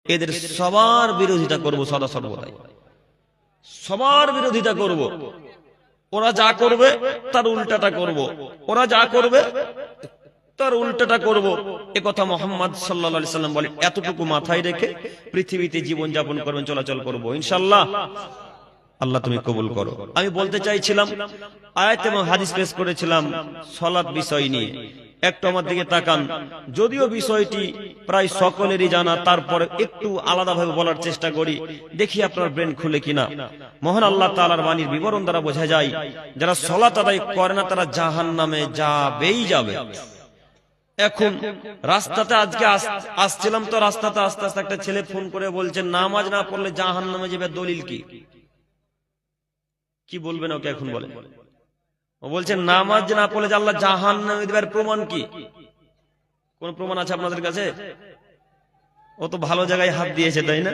এদের সবার বিরোধিতা করব সদা সর্বদাই, সবার বিরোধিতা করব। ওরা যা করবে তার উল্টাটা করব, ওরা যা করবে তার উল্টাটা করব। একথা মুহাম্মদ সাল্লাল্লাহু আলাইহি সাল্লাম বলেন। এতটুকু মাথায় রেখে পৃথিবীতে জীবন যাপন করবেন, চলাচল করব ইনশাআল্লাহ। আল্লাহ তুমি কবুল করো। আমি বলতে চাইছিলাম, আয়াত এবং হাদিস পেশ করেছিলাম সালাত বিষয় নিয়ে। একটু আমার দিকে তাকান। যদিও বিষয়টি প্রায় সকলেরই জানা, তারপরে একটু আলাদাভাবে বলার চেষ্টা করি, দেখি আপনার ব্রেন খুলে কিনা। মহান আল্লাহ তাআলার বাণীর বিবরণ দ্বারা বোঝা যায়, যারা সালাত আদায় করে না তারা জাহান্নামে যাবেই যাবে। এখন রাস্তাতে আজকে আসছিলাম তো, রাস্তাতে আস্তে আস্তে একটা ছেলে ফোন করে বলছে নামাজ না পড়লে জাহান্নামে যাবে, দলিল কি? কি বলবেন ওকে এখন বলেন? ও বলছে নামাজ না পড়লে যে আল্লাহ জাহান্নামে দেবার প্রমাণ কি? কোন প্রমাণ আছে আপনাদের কাছে? ও তো ভালো জায়গায় হাত দিয়েছে, তাই না?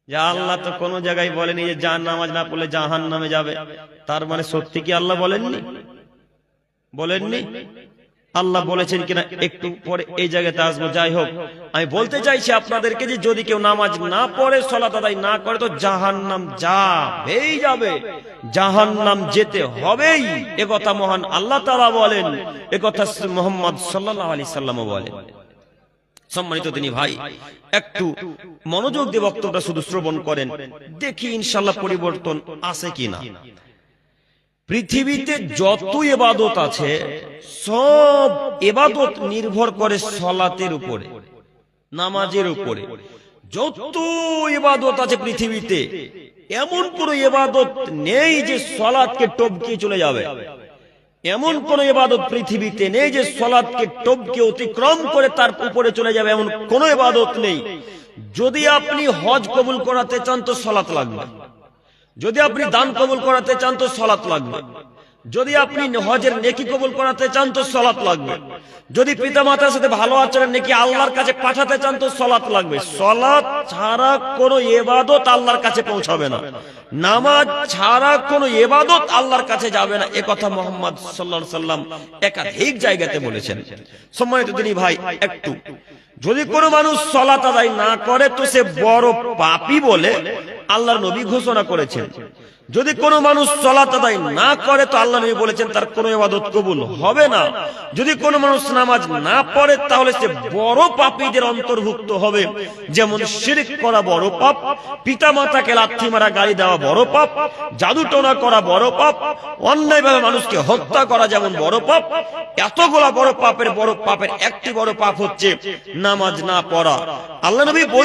যে আল্লাহ তো কোন জায়গায় বলেনি যে নামাজ না পড়লে জাহান্নামে যাবে। তার মানে সত্যি কি আল্লাহ বলেননি? বলেননি? আল্লাহ বলেছেন কিনা একটু পরে এই জায়গাতে আসবো। যাই হোক, আমি বলতে চাইছি আপনাদেরকে যে যদি কেউ নামাজ না পড়ে, সালাত আদায় না করে, তো জাহান্নাম যাবেই যাবে, জাহান্নাম যেতে হবেই। একথা মহান আল্লাহ তাআলা বলেন, একথা মুহাম্মদ সাল্লাল্লাহু আলাইহি সাল্লাম বলেন। সম্মানিত দিনী ভাই, একটু মনোযোগ দিয়ে বক্তব্যটা শুধু শ্রবণ করেন, দেখি ইনশাআল্লাহ পরিবর্তন আসে কিনা। পৃথিবীতে যত ইবাদত আছে সব ইবাদত নির্ভর করে সালাতের উপরে, নামাজের উপরে। যত ইবাদত আছে পৃথিবীতে, এমন কোন ইবাদত নেই যে সালাতকে টপকে চলে যাবে। এমন কোন ইবাদত পৃথিবীতে নেই যে সালাতকে টপকে অতিক্রম করে তার উপরে চলে যাবে, এমন কোন ইবাদত নেই। যদি আপনি হজ কবুল করাতে চান তো সালাত লাগবে, যদি আপনি দান কবুল করাতে চান তো সালাত লাগবে, যদি আপনি হজের নেকি কবুল করাতে চান তো সালাত লাগবে, যদি পিতামাতার সাথে ভালো আচরণ নেকি আল্লাহর কাছে পাঠাতে চান তো সালাত লাগবে। সালাত ছাড়া কোনো ইবাদত আল্লাহর কাছে পৌঁছাবে না, নামাজ ছাড়া কোনো ইবাদত আল্লাহর কাছে যাবে না। একথা মুহাম্মদ সাল্লাল্লাহু আলাইহি সাল্লাম একাধিক জায়গাতে বলেছেন। সম্মানিত দিনী ভাই, একটু যদি কোনো মানুষ সালাত আদায় না করে তো সে বড় পাপী বলে আল্লাহর নবী ঘোষণা করেছেন। যদি কোনো মানুষ সালাত আদায় না করে তো আল্লাহ নবী বলেছেন তার কোনো ইবাদত কবুল হবে না। যদি কোনো মানুষ নামাজ না পড়ে তাহলে সে বড় পাপীদের অন্তর্ভুক্ত হবে। যেমন শিরক করা বড় পাপ, পিতামাতাকে লাথি মারা গালি দেওয়া বড় পাপ, জাদুটোনা করা বড় পাপ, অন্যায়ভাবে মানুষকে হত্যা করা যেমন বড় পাপ। এতগুলা বড় পাপের একটি বড় পাপ হচ্ছে নামাজ না পড়া। আল্লাহ নবী